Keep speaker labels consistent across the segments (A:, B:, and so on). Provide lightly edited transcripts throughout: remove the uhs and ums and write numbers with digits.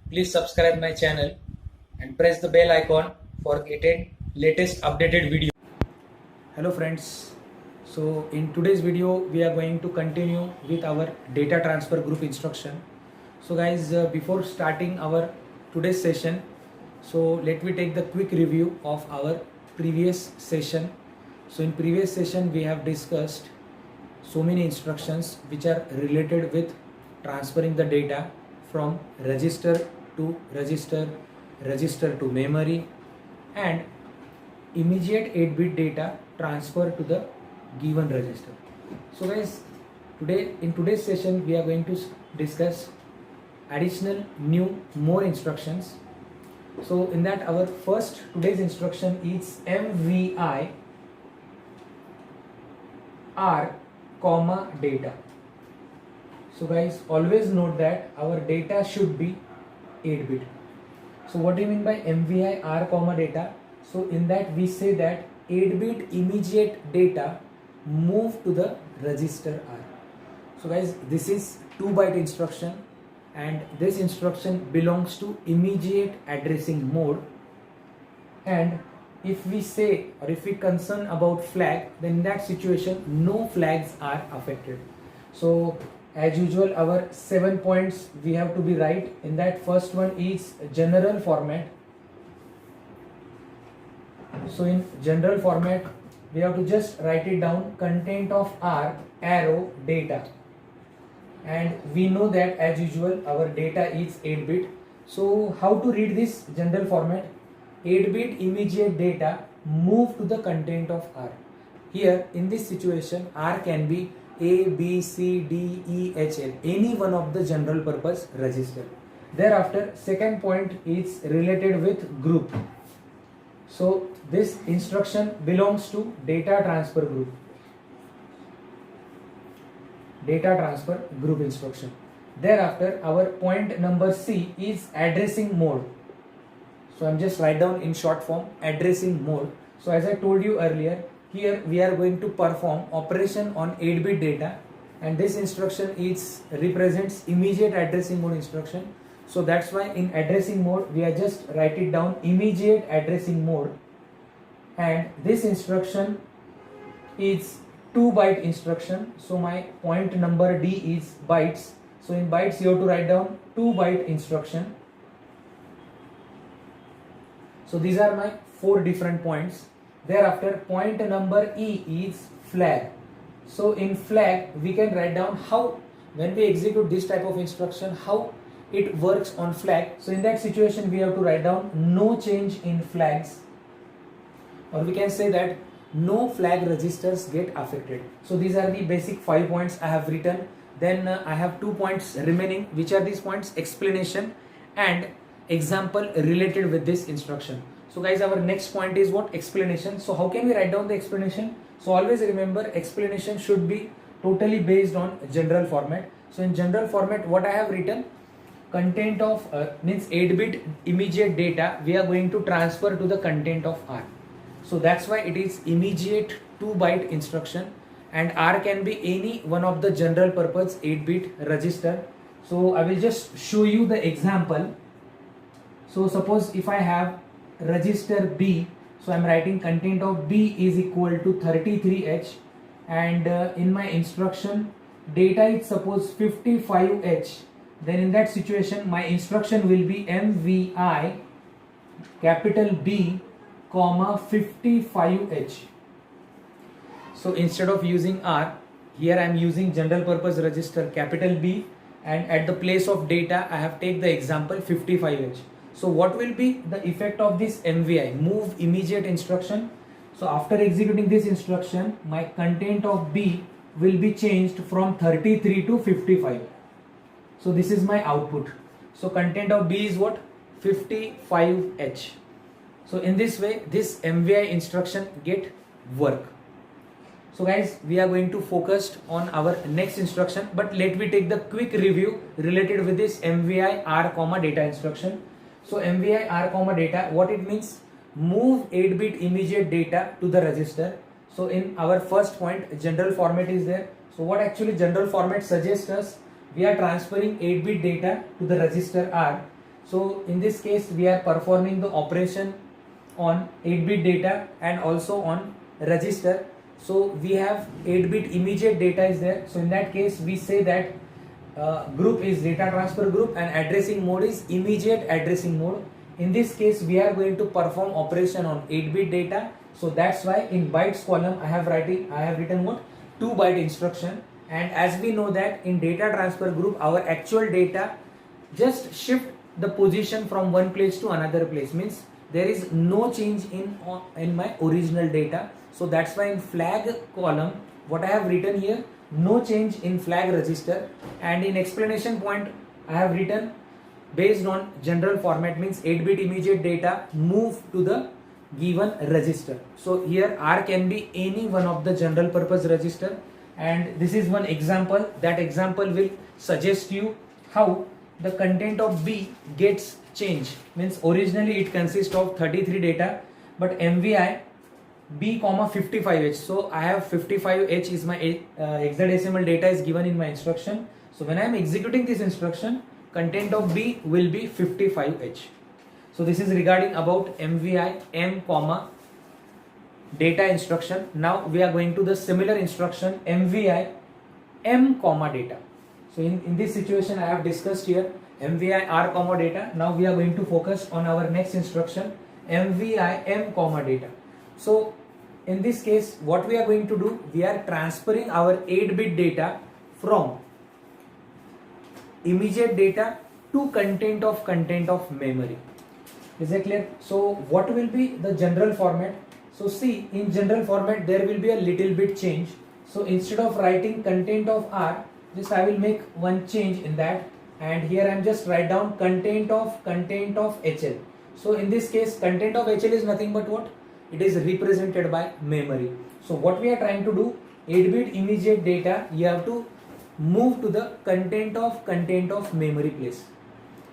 A: please subscribe my channel and press the bell icon for getting latest updated video. Hello friends. So in today's video we are going to continue with our data transfer group instruction. So guys, before starting our today's session, so let me take the quick review of our previous session. So in previous session we have discussed so many instructions which are related with transferring the data from register to register, register to memory, and immediate 8-bit data transfer to the given register. So guys, in today's session we are going to discuss additional more instructions. So in that, our first today's instruction is MVI R comma data. So guys, always note that our data should be 8-bit. So what do you mean by MVI R comma data? So in that we say that 8-bit immediate data move to the register R. So guys, this is 2-byte instruction, and this instruction belongs to immediate addressing mode. And if we say, or if we concern about flag, then in that situation no flags are affected. So as usual, our 7 points we have to be right. In that, first one is general format. So in general format we have to just write it down, content of R arrow data, and we know that as usual our data is 8-bit. So how to read this general format? 8-bit immediate data move to the content of R. Here in this situation R can be A, B, C, D, E, H, L, any one of the general purpose register. Thereafter, second point is related with group. So this instruction belongs to data transfer group. Data transfer group instruction. Thereafter, our point number C is addressing mode. So I'm just write down in short form addressing mode. So as I told you earlier, here we are going to perform operation on 8-bit data, and this instruction represents immediate addressing mode instruction. So that's why in addressing mode we are just write it down immediate addressing mode, and this instruction is 2-byte instruction. So my point number D is bytes. So in bytes you have to write down 2-byte instruction. So these are my 4 different points. Thereafter, point number E is flag. So in flag we can write down how, when we execute this type of instruction, how it works on flag. So in that situation we have to write down no change in flags, or we can say that no flag registers get affected. So these are the basic 5 points I have written. Then I have 2 points remaining. Which are these points? Explanation and example related with this instruction. So guys, our next point is what? Explanation. So how can we write down the explanation? So always remember, explanation should be totally based on general format. So in general format what I have written, content of means 8-bit immediate data we are going to transfer to the content of R. So that's why it is immediate 2-byte instruction, and R can be any one of the general purpose 8-bit register. So I will just show you the example. So suppose if I have register B, so I'm writing content of B is equal to 33H, and in my instruction data is suppose 55H. Then in that situation my instruction will be MVI capital B comma 55H. So instead of using R, here I am using general purpose register capital B, and at the place of data I have take the example 55H. So what will be the effect of this MVI, move immediate instruction? So after executing this instruction, my content of B will be changed from 33 to 55. So this is my output. So content of B is what? 55H. So in this way this MVI instruction get work. So guys, we are going to focus on our next instruction, but let me take the quick review related with this MVI R comma data instruction. So MVI R comma data, what it means? Move 8-bit immediate data to the register. So in our first point, general format is there. So what actually general format suggests us? We are transferring 8-bit data to the register R. So in this case we are performing the operation on 8-bit data and also on register. So we have 8-bit immediate data is there. So in that case we say that group is data transfer group and addressing mode is immediate addressing mode. In this case we are going to perform operation on 8-bit data. So that's why in bytes column I have written what 2-byte instruction. And as we know that in data transfer group our actual data just shift the position from one place to another place, means there is no change in my original data. So that's why in flag column what I have written here, no change in flag register, and in explanation point I have written based on general format, means 8-bit immediate data move to the given register. So here R can be any one of the general purpose register, and this is one example. That example will suggest you how the content of B gets changed, means originally it consists of 33 data, but MVI B comma 55H. So I have 55H is my hexadecimal data is given in my instruction. So when I am executing this instruction, content of B will be 55H. So this is regarding about MVI M comma data instruction. Now we are going to the similar instruction MVI M comma data. So in this situation I have discussed here MVI R comma data. Now we are going to focus on our next instruction MVI M comma data. So in this case what we are going to do, we are transferring our 8-bit data from immediate data to content of memory. Is that clear? So what will be the general format? So see, in general format there will be a little bit change. So instead of writing content of R, just I will make one change in that, and here I am just write down content of HL. So in this case content of HL is nothing but what? It is represented by memory. So what we are trying to do, 8-bit immediate data you have to move to the content of memory place.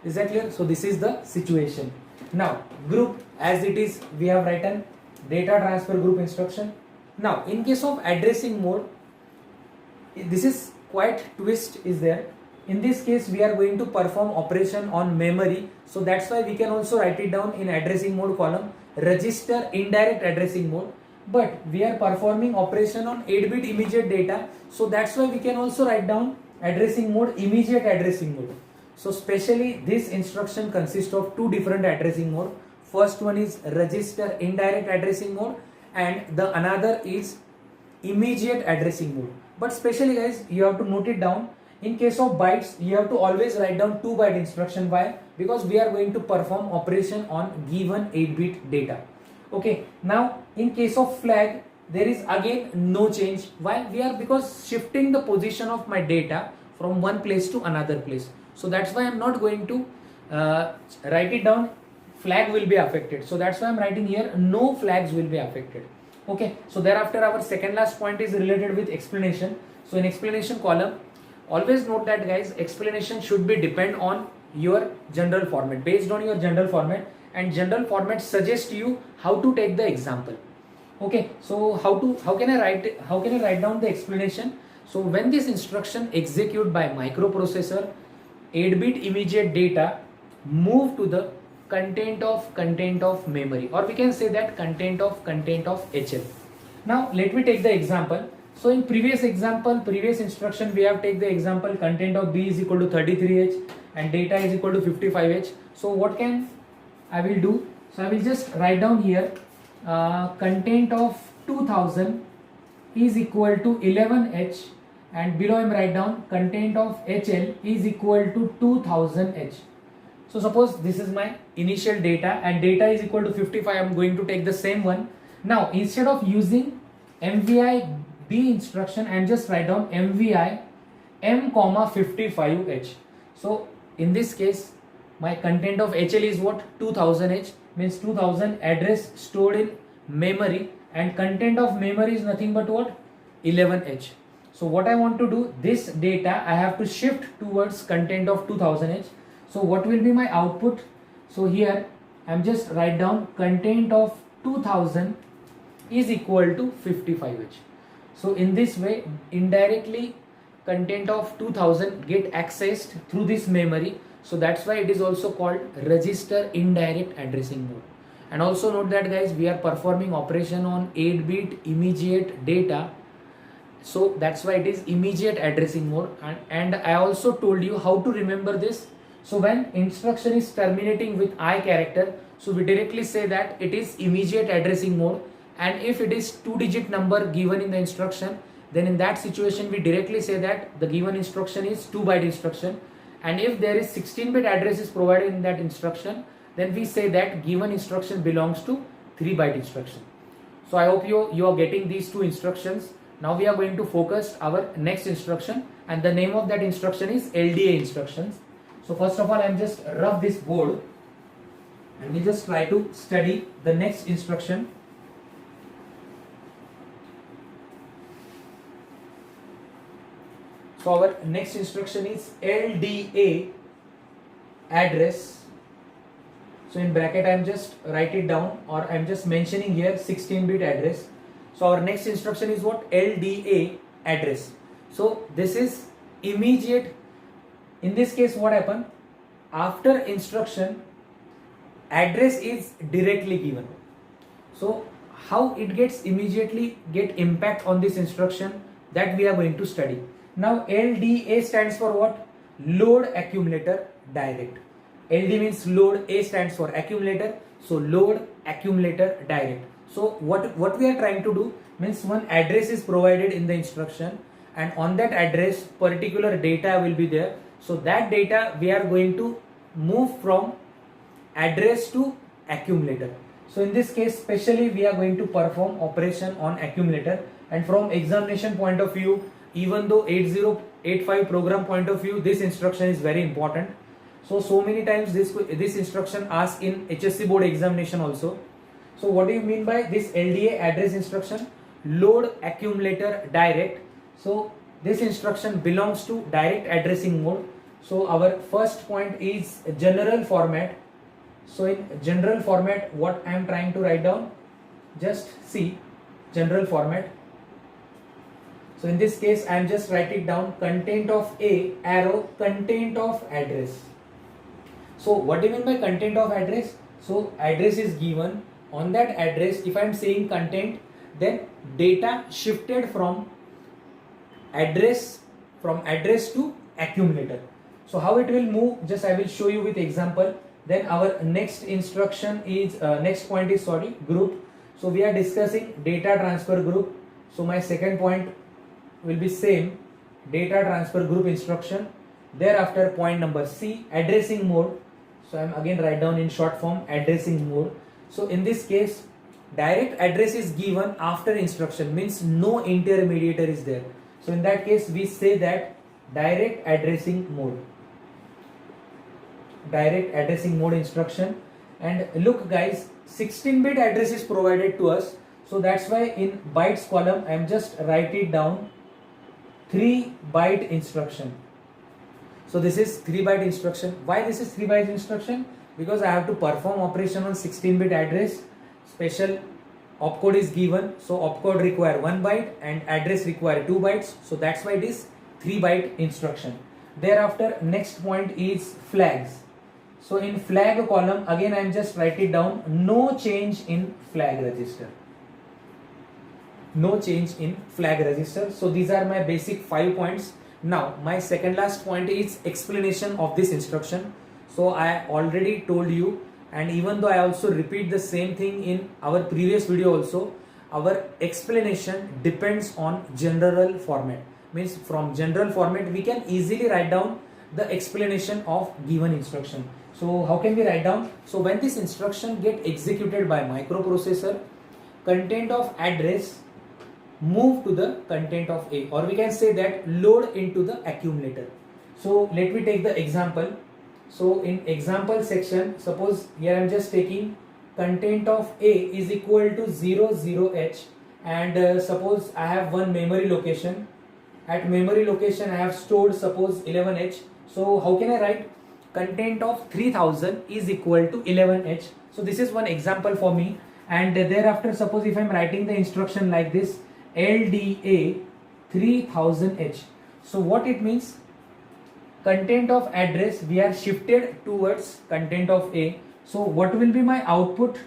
A: Is that clear? So this is the situation. Now group, as it is we have written data transfer group instruction. Now in case of addressing mode, this is quite twist is there. In this case we are going to perform operation on memory. So that's why we can also write it down in addressing mode column register indirect addressing mode, but we are performing operation on 8-bit immediate data. So that's why we can also write down addressing mode immediate addressing mode. So specially this instruction consists of two different addressing mode. First one is register indirect addressing mode and the another is immediate addressing mode. But specially guys, you have to note it down. In case of bytes, you have to always write down 2-byte instruction. Why? Because we are going to perform operation on given 8-bit data. Okay. Now in case of flag, there is again no change. Why? Because shifting the position of my data from one place to another place. So that's why I'm not going to write it down. Flag will be affected. So that's why I'm writing here no flags will be affected. Okay. So thereafter our second last point is related with explanation. So in explanation column, always note that guys, explanation should be depend on your general format, based on your general format, and general format suggests you how to take the example. Okay, so how can I write down the explanation? So when this instruction execute by microprocessor, 8-bit immediate data move to the content of memory, or we can say that content of HL. Now let me take the example. So in previous instruction we have take the example content of B is equal to 33H and data is equal to 55H. So what can I will do? So I will just write down here content of 2000 is equal to 11H, and below I am write down content of HL is equal to 2000H. So suppose this is my initial data and data is equal to 55, I am going to take the same one. Now instead of using MVI B instruction, I am just write down MVI M comma 55H. So in this case my content of HL is what? 2000H, means 2000 address stored in memory, and content of memory is nothing but what? 11H. So what I want to do, this data I have to shift towards content of 2000H. So what will be my output? So here I am just write down content of 2000 is equal to 55H. So in this way indirectly content of 2000 get accessed through this memory. So that's why it is also called register indirect addressing mode. And also note that guys, we are performing operation on 8-bit immediate data. So that's why it is immediate addressing mode. And I also told you how to remember this. So when instruction is terminating with I character, so we directly say that it is immediate addressing mode. And if it is 2-digit number given in the instruction, then in that situation we directly say that the given instruction is 2-byte instruction. And if there is 16-bit address is provided in that instruction, then we say that given instruction belongs to 3-byte instruction. So I hope you are getting these two instructions. Now we are going to focus our next instruction, and the name of that instruction is LDA instructions. So first of all, I am just rub this board and we just try to study the next instruction. So our next instruction is LDA address. So in bracket I am just write it down, or I am just mentioning here 16-bit address. So our next instruction is what? LDA address. So this is immediate. In this case what happened? After instruction, address is directly given. So how it gets immediately get impact on this instruction, that we are going to study. Now LDA stands for what? Load accumulator direct. LD means load, A stands for accumulator, so load accumulator direct. So what we are trying to do means, one address is provided in the instruction, and on that address particular data will be there. So that data we are going to move from address to accumulator. So in this case specially we are going to perform operation on accumulator, and from examination point of view, even though 8085 program point of view, this instruction is very important. So many times this instruction asked in HSC board examination also. So what do you mean by this LDA address instruction? Load accumulator direct. So this instruction belongs to direct addressing mode. So our first point is general format. So in general format, what I am trying to write down, just see general format. So in this case I am just writing down content of A arrow content of address. So what do you mean by content of address? So address is given. On that address, if I am saying content, then data shifted from address to accumulator. So how it will move, just I will show you with example. Then our next instruction is next point is group. So we are discussing data transfer group. So my second point will be same, data transfer group instruction. Thereafter point number C, addressing mode. So I am again write down in short form addressing mode. So in this case direct address is given after instruction, means no intermediator is there. So in that case we say that direct addressing mode. Direct addressing mode instruction. And look guys, 16-bit address is provided to us. So that's why in bytes column I am just write it down 3-byte instruction. So this is 3-byte instruction. Why this is 3-byte instruction? Because I have to perform operation on 16-bit address. Special opcode is given. So opcode require 1 byte and address require 2 bytes. So that's why it is 3-byte instruction. Thereafter next point is flags. So in flag column again I am just write it down no change in flag register. No change in flag register. So these are my basic 5 points. Now my second last point is explanation of this instruction. So I already told you, and even though I also repeat the same thing in our previous video also, our explanation depends on general format. Means from general format we can easily write down the explanation of given instruction. So how can we write down? So when this instruction get executed by microprocessor, content of address move to the content of A, or we can say that load into the accumulator. So let me take the example. So in example section, suppose here I am just taking content of A is equal to 00H, and suppose I have one memory location. At memory location I have stored suppose 11H. So how can I write content of 3000 is equal to 11H? So this is one example for me. And thereafter suppose if I am writing the instruction like this, LDA 3000H. So what it means? content of address we are shifted towards content of A. So what will be my output?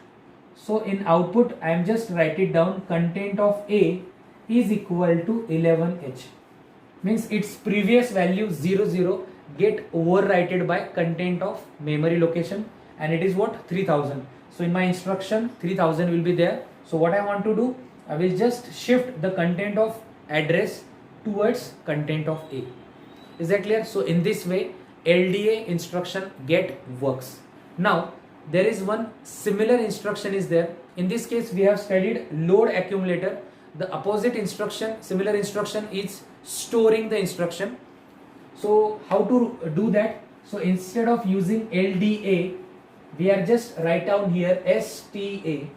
A: So in output I am just write it down, content of A is equal to 11H. Means its previous value 00 get overwritten by content of memory location, and it is what, 3000. So in my instruction 3000 will be there. So what I want to do, I will just shift the content of address towards content of A. Is that clear? So in this way LDA instruction get works. Now there is one similar instruction is there. In this case we have studied load accumulator. The opposite instruction, similar instruction, is storing the instruction. So how to do that? So instead of using LDA, we are just write down here STA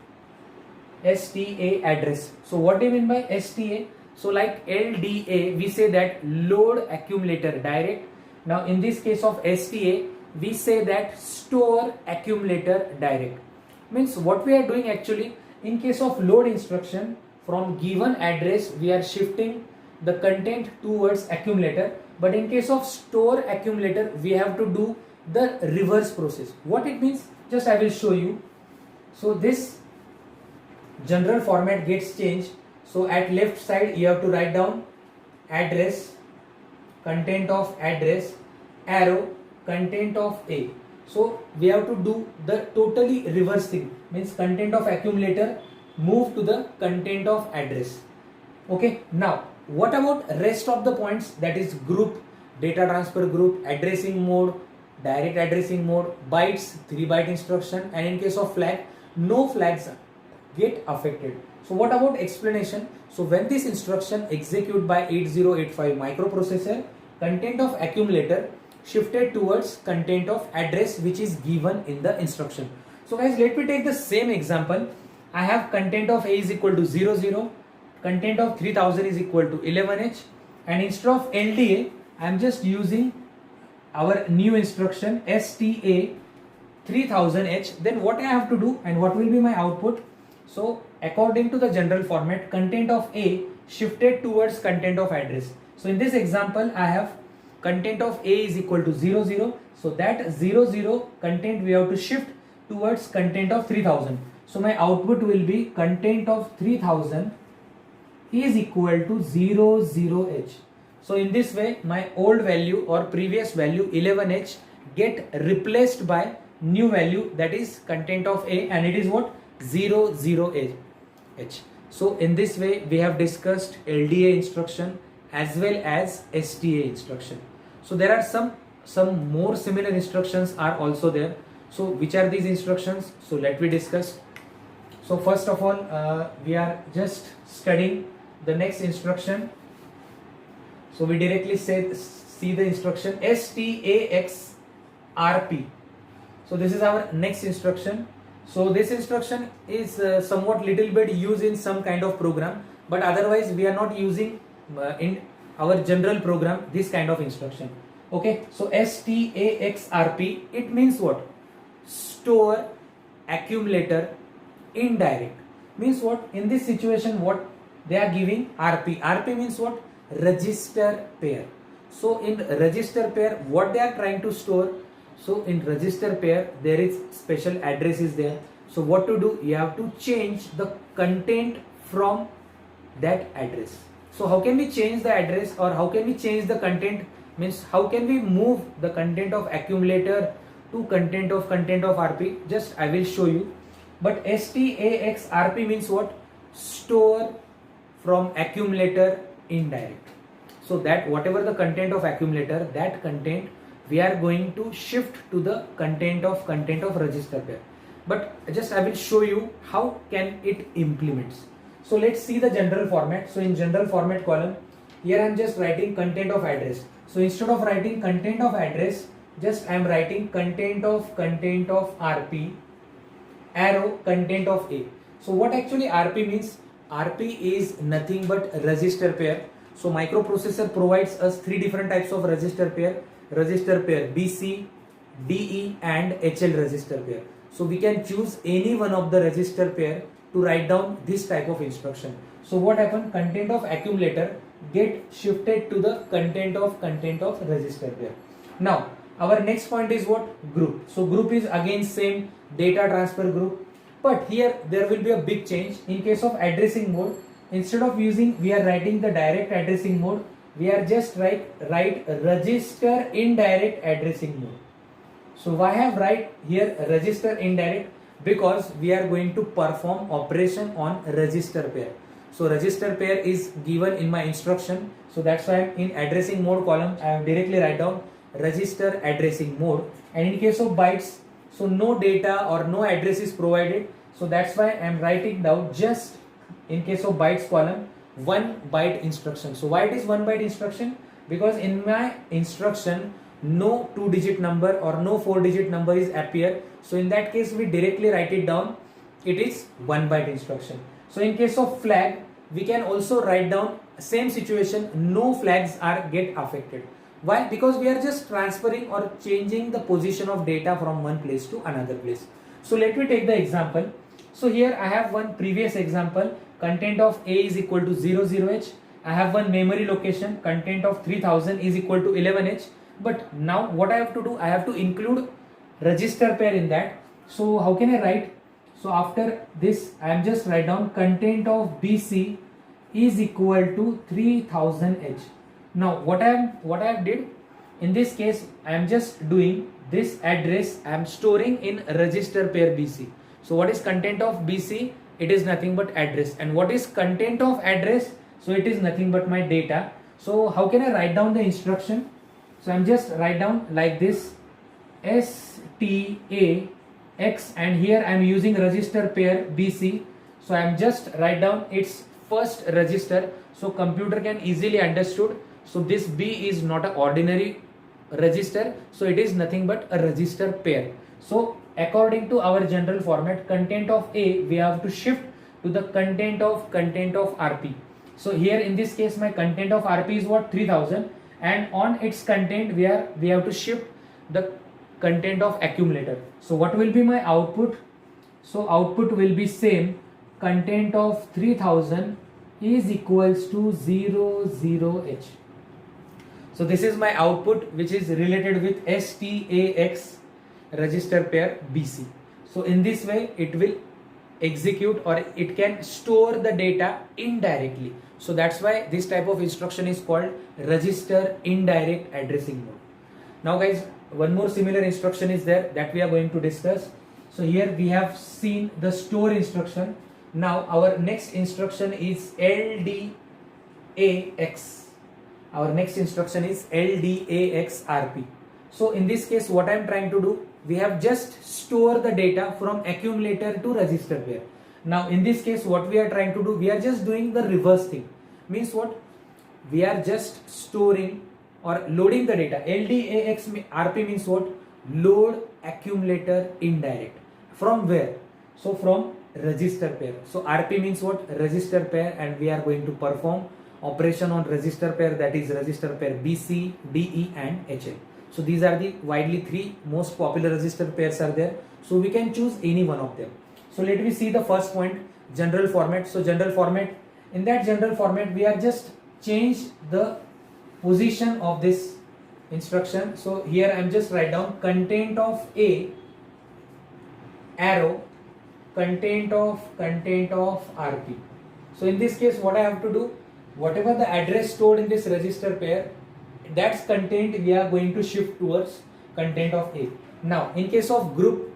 A: address. So what do you mean by STA? So like LDA, we say that load accumulator direct. Now in this case of STA, we say that store accumulator direct. Means what we are doing actually, in case of load instruction, from given address we are shifting the content towards accumulator, but in case of store accumulator we have to do the reverse process. What it means, just I will show you. So this general format gets changed. So at left side you have to write down address, content of address, arrow, content of A. So we have to do the totally reverse thing, means content of accumulator move to the content of address. Okay, now what about rest of the points, that is group, data transfer group, addressing mode, direct addressing mode, bytes, 3-byte instruction, and in case of flag, no flags get affected. So what about explanation? So when this instruction execute by 8085 microprocessor, content of accumulator shifted towards content of address which is given in the instruction. So guys, let me take the same example. I have content of A is equal to 00, content of 3000 is equal to 11H, and instead of LDA I am just using our new instruction STA 3000H. Then what I have to do and what will be my output? So according to the general format, content of A shifted towards content of address. So in this example I have content of A is equal to 00, so that 00 content we have to shift towards content of 3000. So my output will be content of 3000 is equal to 00H. So in this way my old value or previous value 11H get replaced by new value, that is content of A, and it is what, 00H. So in this way we have discussed LDA instruction as well as STA instruction. So there are some more similar instructions are also there. So which are these instructions? So let me discuss. So first of all we are just studying the next instruction. So we directly see the instruction STAXRP. So this is our next instruction. So this instruction is somewhat little bit used in some kind of program, but otherwise we are not using in our general program this kind of instruction. Okay, so STAXRP, it means what? Store accumulator indirect. Means what? In this situation what they are giving? RP. RP means what? Register pair. So in register pair what they are trying to store? So in register pair there is special address is there. So what to do? You have to change the content from that address. So how can we change the address, or how can we change the content? Means how can we move the content of accumulator to content of RP? Just I will show you. But STAXRP means what? Store from accumulator indirect. So that whatever the content of accumulator, that content we are going to shift to the content of register pair. But just I will show you how can it implements. So let's see the general format. So in general format column, here I am just writing content of address. So instead of writing content of address, just I am writing content of RP, arrow content of A. So what actually RP means? RP is nothing but register pair. So microprocessor provides us 3 different types of register pair BC, DE and HL register pair. So we can choose any one of the register pair to write down this type of instruction. So what happened? Content of accumulator get shifted to the content of register pair. Now our next point is what? Group. So group is again same data transfer group, but here there will be a big change. In case of addressing mode, instead of using we are writing the direct addressing mode, we are just write register indirect addressing mode. So why I have write here register indirect? Because we are going to perform operation on register pair. So register pair is given in my instruction. So that's why in addressing mode column I have directly write down register addressing mode. And in case of bytes, so no data or no address is provided. So that's why I am writing down just in case of bytes column 1 byte instruction. So why it is 1 byte instruction? Because in my instruction no 2-digit number or no 4-digit number is appear. So in that case we directly write it down. It is 1 byte instruction. So in case of flag, we can also write down same situation, no flags are get affected. Why? Because we are just transferring or changing the position of data from one place to another place. So let me take the example. So here I have one previous example, content of A is equal to 00H. I have one memory location, content of 3000 is equal to 11H. But now what I have to do, I have to include register pair in that. So how can I write? So after this I am just write down content of BC is equal to 3000H. Now what I have did in this case, I am just doing this address I am storing in register pair BC. So what is content of BC? It is nothing but address. And what is content of address? So it is nothing but my data. So how can I write down the instruction? So I'm just write down like this STAX, and here I'm using register pair BC. So I'm just write down its first register so computer can easily understood. So this B is not an ordinary register, so it is nothing but a register pair. So according to our general format, content of A we have to shift to the content of RP. So here in this case my content of RP is what? 3000, and on its content we have to shift the content of accumulator. So what will be my output? So output will be same, content of 3000 is equals to 00H. So this is my output which is related with STAX register pair BC. So in this way it will execute or it can store the data indirectly. So that's why this type of instruction is called register indirect addressing mode. Now guys, one more similar instruction is there that we are going to discuss. So here we have seen the store instruction. Now our next instruction is LDAX. Our next instruction is LDAX RP. So in this case what I am trying to do, we have just store the data from accumulator to register pair. Now in this case what we are trying to do, we are just doing the reverse thing. Means what? We are just storing or loading the data. LDAX RP means what? Load accumulator indirect. From where? So from register pair. So RP means what? Register pair, and we are going to perform operation on register pair, that is register pair BC, DE and HL. So these are the widely 3 most popular register pairs are there. So we can choose any one of them. So let me see the first point, general format. So general format, in that general format we are just change the position of this instruction. So here I am just write down content of A arrow content of RP. So in this case what I have to do, whatever the address stored in this register pair, that's content we are going to shift towards content of A. Now in case of group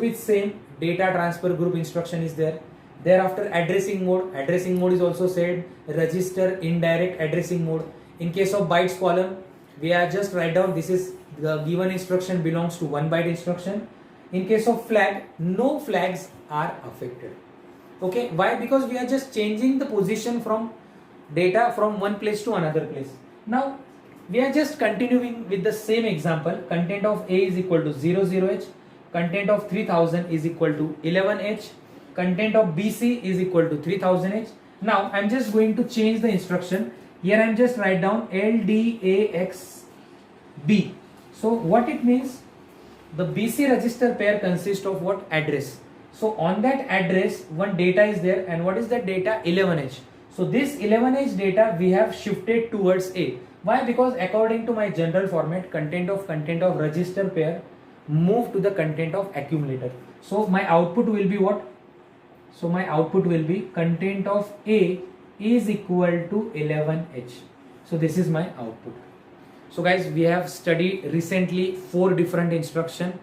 A: is same, data transfer group instruction is there. Thereafter addressing mode is also said register indirect addressing mode. In case of bytes column, we are just write down this is the given instruction belongs to 1 byte instruction. In case of flag, no flags are affected. Okay, why? Because we are just changing the position from data from one place to another place. Now we are just continuing with the same example. Content of A is equal to 00H, content of 3000 is equal to 11H, content of BC is equal to 3000H. Now I am just going to change the instruction. Here I am just write down LDAXB. So what it means, the BC register pair consists of what? Address. So on that address one data is there, and what is that data? 11H. So this 11H data we have shifted towards A. Why? Because according to my general format, content of register pair move to the content of accumulator. So my output will be what? So my output will be content of A is equal to 11H. So this is my output. So guys, we have studied recently 4 different instruction.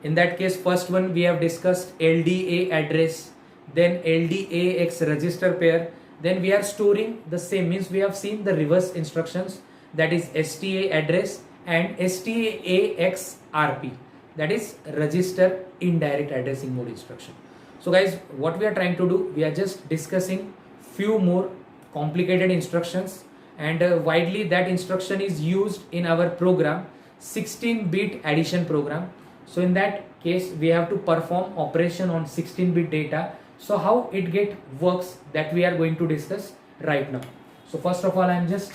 A: In that case, first one we have discussed LDA address, then LDAX register pair. Then we are storing the same, means we have seen the reverse instructions, that is STA address and STAX RP, that is register indirect addressing mode instruction. So guys, what we are trying to do, we are just discussing few more complicated instructions, and widely that instruction is used in our program, 16-bit addition program. So in that case, we have to perform operation on 16-bit data. So how it works, that we are going to discuss right now. So first of all, I am just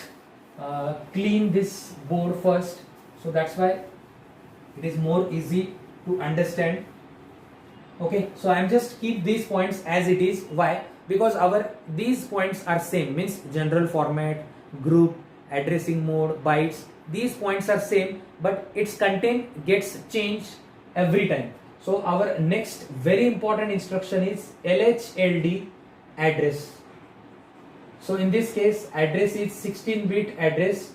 A: clean this board first. So that's why it is more easy to understand. Okay, so I am just keep these points as it is. Why? Because these points are same, means general format, group, addressing mode, bytes. These points are same, but its content gets changed every time. So our next very important instruction is LHLD address. So in this case, address is 16-bit address.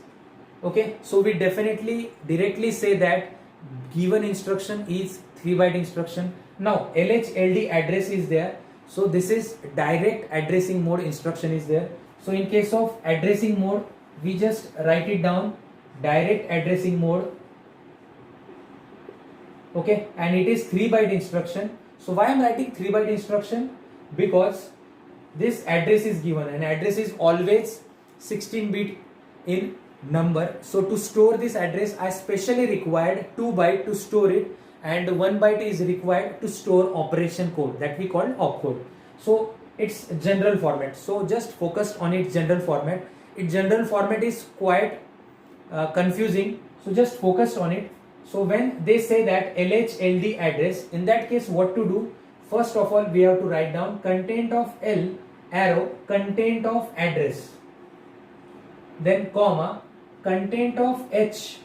A: Okay, so we definitely directly say that given instruction is 3-byte instruction. Now LHLD address is there. So this is direct addressing mode instruction is there. So in case of addressing mode, we just write it down, direct addressing mode. Okay, and it is 3-byte instruction. So why I am writing 3-byte instruction? Because this address is given, and address is always 16-bit in number. So to store this address, I specially required 2-byte to store it, and 1 byte is required to store operation code, that we call opcode. So it's general format. So just focus on its general format. Its general format is quite confusing. So just focus on it. So when they say that LHLD address, in that case what to do? First of all, we have to write down content of L arrow content of address, then comma content of H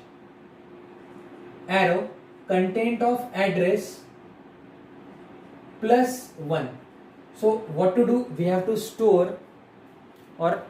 A: arrow content of address plus 1. So what to do? We have to store, or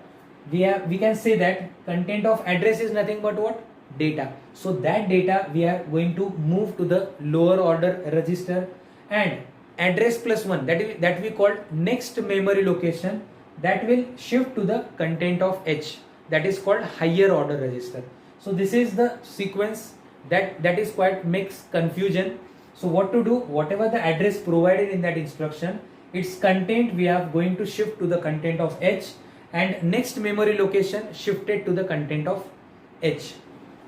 A: we can say that content of address is nothing but what? Data. So that data we are going to move to the lower order register, and address plus 1, that we call next memory location, that will shift to the content of H, that is called higher order register. So this is the sequence that is quite makes confusion. So what to do? Whatever the address provided in that instruction, its content we are going to shift to the content of H, and next memory location shifted to the content of H.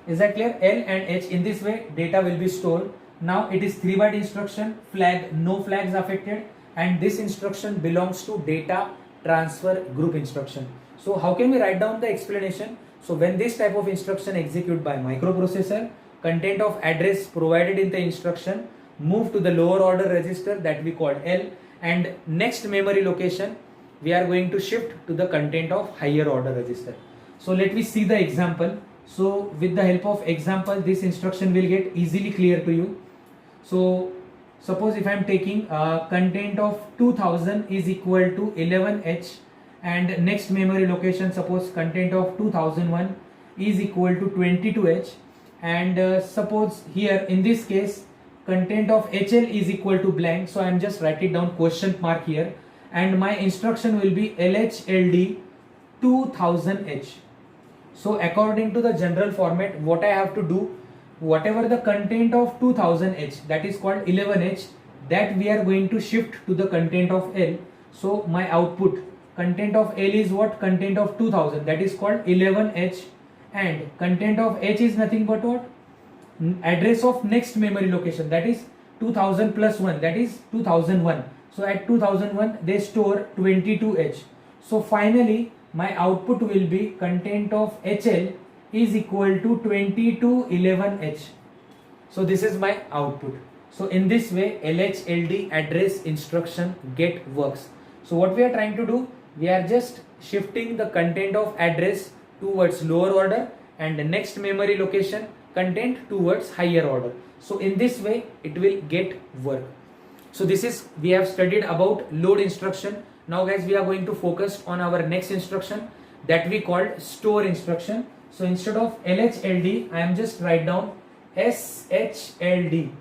A: Is that clear? L and H. In this way data will be stored. Now it is 3-byte instruction, flag, no flags affected, and this instruction belongs to data transfer group instruction. So how can we write down the explanation? So when this type of instruction execute by microprocessor, content of address provided in the instruction move to the lower order register, that we call L, and next memory location we are going to shift to the content of higher order register. So let me see the example. So with the help of example, this instruction will get easily clear to you. So suppose if I am taking content of 2000 is equal to 11H, and next memory location, suppose content of 2001 is equal to 22H, and suppose here in this case content of HL is equal to blank. So I am just writing down question mark here, and my instruction will be LHLD 2000H. So according to the general format, what I have to do, whatever the content of 2000H, that is called 11H, that we are going to shift to the content of L. So my output content of L is what? Content of 2000, that is called 11H, and content of H is nothing but what? Address of next memory location, that is 2000 plus 1, that is 2001. So at 2001 they store 22H. So finally my output will be content of HL is equal to 2211H. So this is my output. So in this way LHLD address instruction get works. So what we are trying to do, we are just shifting the content of address towards lower order and the next memory location content towards higher order. So in this way it will get work. So this is, we have studied about load instruction. Now guys, we are going to focus on our next instruction that we called store instruction. So instead of LHLD, I am just write down SHLD.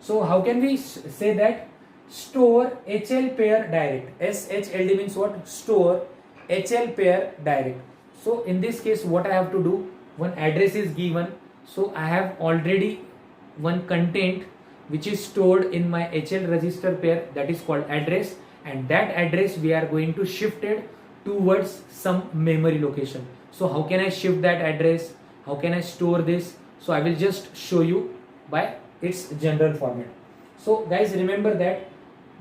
A: So how can we say that? Store HL pair direct. SHLD means what? Store HL pair direct. So in this case, what I have to do, one address is given. So I have already one content which is stored in my HL register pair, that is called address, and that address we are going to shift it towards some memory location. So how can I shift that address? How can I store this? So I will just show you by its general format. So guys, remember that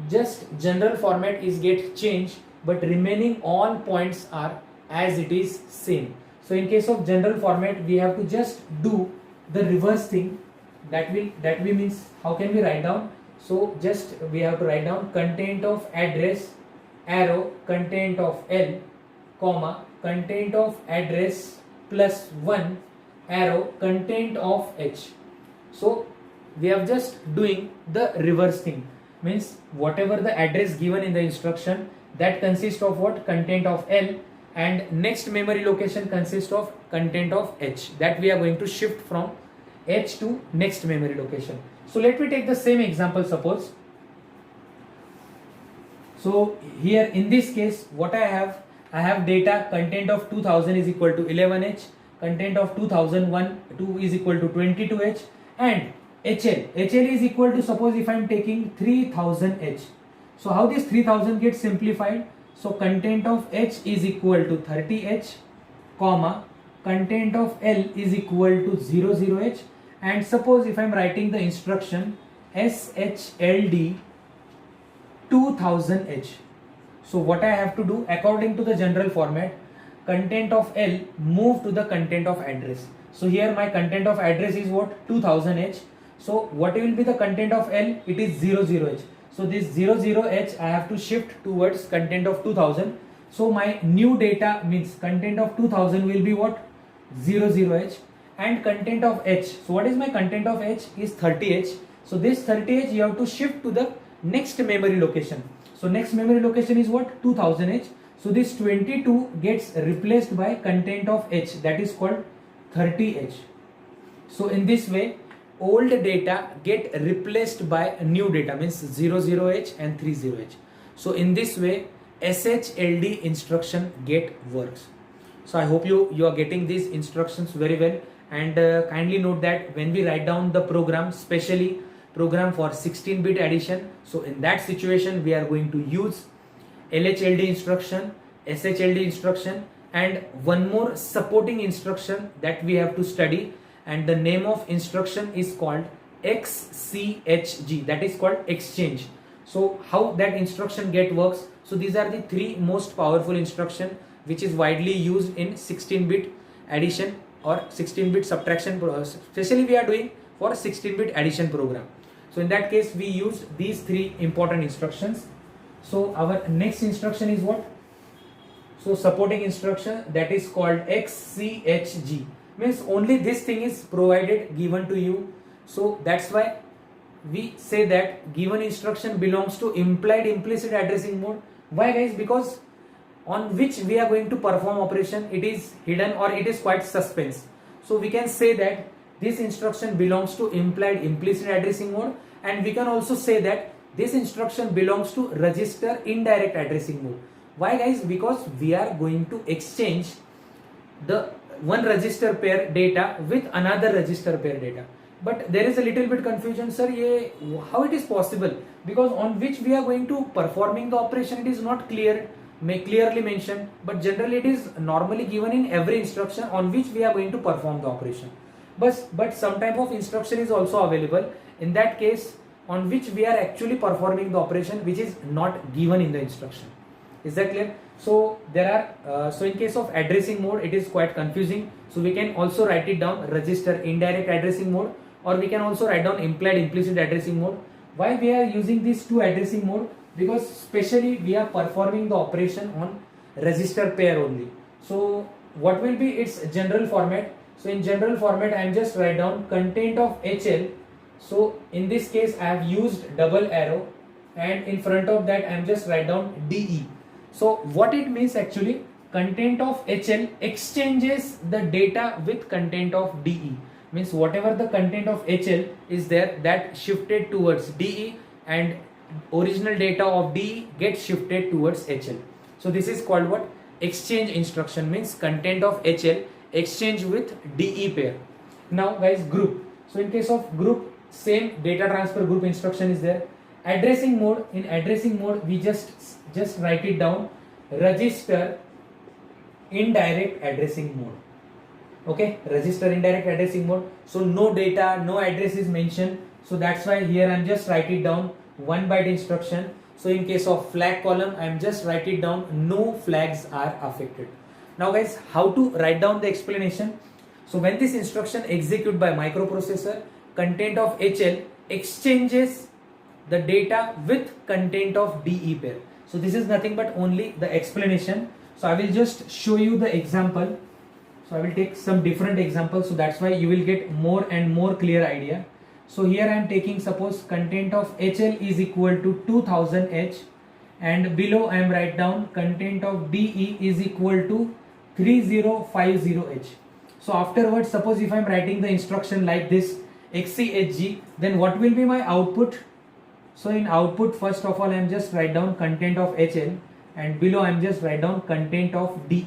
A: just general format is get changed, but remaining all points are as it is same. So in case of general format, we have to just do the reverse thing. That we means, how can we write down? So just we have to write down content of address arrow content of L, comma content of address plus 1 arrow content of H. So we have just doing the reverse thing, means whatever the address given in the instruction, that consists of what? Content of L, and next memory location consists of content of H, that we are going to shift from H to next memory location. So let me take the same example, suppose. So here in this case, what I have data content of 2000 is equal to 11H, content of 2001 2 is equal to 22H, and HL is equal to, suppose if I am taking 3000H. So how this 3000 gets simplified? So content of H is equal to 30H, comma content of L is equal to 00H, and suppose if I am writing the instruction SHLD 2000H. So what I have to do, according to the general format, content of L move to the content of address. So here my content of address is what? 2000H. So what will be the content of L? It is 00H. So this 00H I have to shift towards content of 2000. So my new data means content of 2000 will be what? 00H, and content of H. So what is my content of H? Is 30H. So this 30H you have to shift to the next memory location. So next memory location is what? 2000H. So this 22 gets replaced by content of H, that is called 30H. So in this way, old data get replaced by new data, means 00H and 30H. So in this way, SHLD instruction get works. So I hope you are getting these instructions very well, and kindly note that when we write down the program, especially program for 16-bit addition, so in that situation we are going to use LHLD instruction, SHLD instruction, and one more supporting instruction that we have to study, and the name of instruction is called XCHG, that is called exchange. So how that instruction get works? So these are the three most powerful instruction which is widely used in 16-bit addition or 16-bit subtraction, especially we are doing for 16-bit addition program. So in that case we use these three important instructions. So our next instruction is what? So supporting instruction, that is called XCHG, means only this thing is provided, given to you. So that's why we say that given instruction belongs to implied implicit addressing mode. Why guys? Because on which we are going to perform operation, it is hidden or it is quite suspense. So we can say that this instruction belongs to implied implicit addressing mode, and we can also say that this instruction belongs to register indirect addressing mode. Why guys? Because we are going to exchange the one register pair data with another register pair data. But there is a little bit confusion, sir, how it is possible? Because on which we are going to performing the operation, it is not clearly mentioned, but generally it is normally given in every instruction on which we are going to perform the operation. But some type of instruction is also available, in that case on which we are actually performing the operation, which is not given in the instruction. Is that clear? So there are so in case of addressing mode, it is quite confusing. So we can also write it down register indirect addressing mode, or we can also write down implied implicit addressing mode. Why we are using these two addressing mode? Because especially we are performing the operation on register pair only. So what will be its general format? So in general format, I am just write down content of HL. So in this case, I have used double arrow, and in front of that, I am just write down DE. So what it means actually, content of HL exchanges the data with content of DE. Means whatever the content of HL is there, that shifted towards DE, and original data of DE gets shifted towards HL. So this is called what? Exchange instruction. Means content of HL exchange with DE pair. Now guys, group. So in case of group, same data transfer group instruction is there. Addressing mode, in addressing mode we just write it down, register indirect addressing mode. Okay, register indirect addressing mode. So no data, no address is mentioned. So that's why here I'm just write it down 1 byte instruction. So in case of flag column, I'm just write it down, no flags are affected. Now guys, how to write down the explanation? So when this instruction execute by microprocessor, content of HL exchanges the data with content of DE pair. So this is nothing but only the explanation. So I will just show you the example. So I will take some different examples, so that's why you will get more and more clear idea. So here I am taking, suppose content of HL is equal to 2000H, and below I am write down content of DE is equal to 3050H. So afterwards, suppose if I am writing the instruction like this XCHG, then what will be my output? So in output, first of all I am just write down content of HL, and below I am just write down content of DE.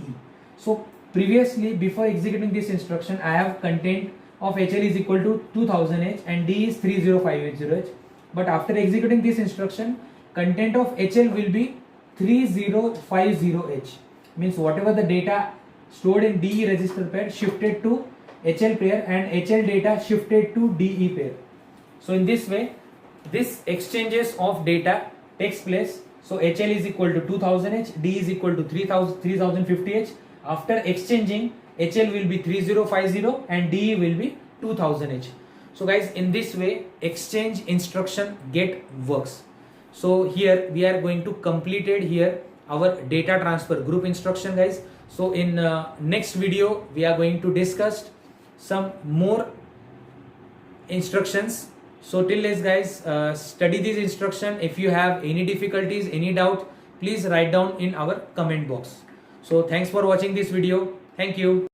A: So previously, before executing this instruction, I have content of HL is equal to 2000H and D is 3050H. But after executing this instruction, content of HL will be 3050H. Means whatever the data stored in DE register pair shifted to HL pair, and HL data shifted to DE pair. So in this way, this exchanges of data takes place. So HL is equal to 2000H, D is equal to 3050H. After exchanging, HL will be 3050 and DE will be 2000H. So guys, in this way, exchange instruction get works. So here we are going to completed here our data transfer group instruction, guys. So in next video, we are going to discuss some more instructions. So till this guys, study this instruction. If you have any difficulties, any doubt, please write down in our comment box. So thanks for watching this video. Thank you.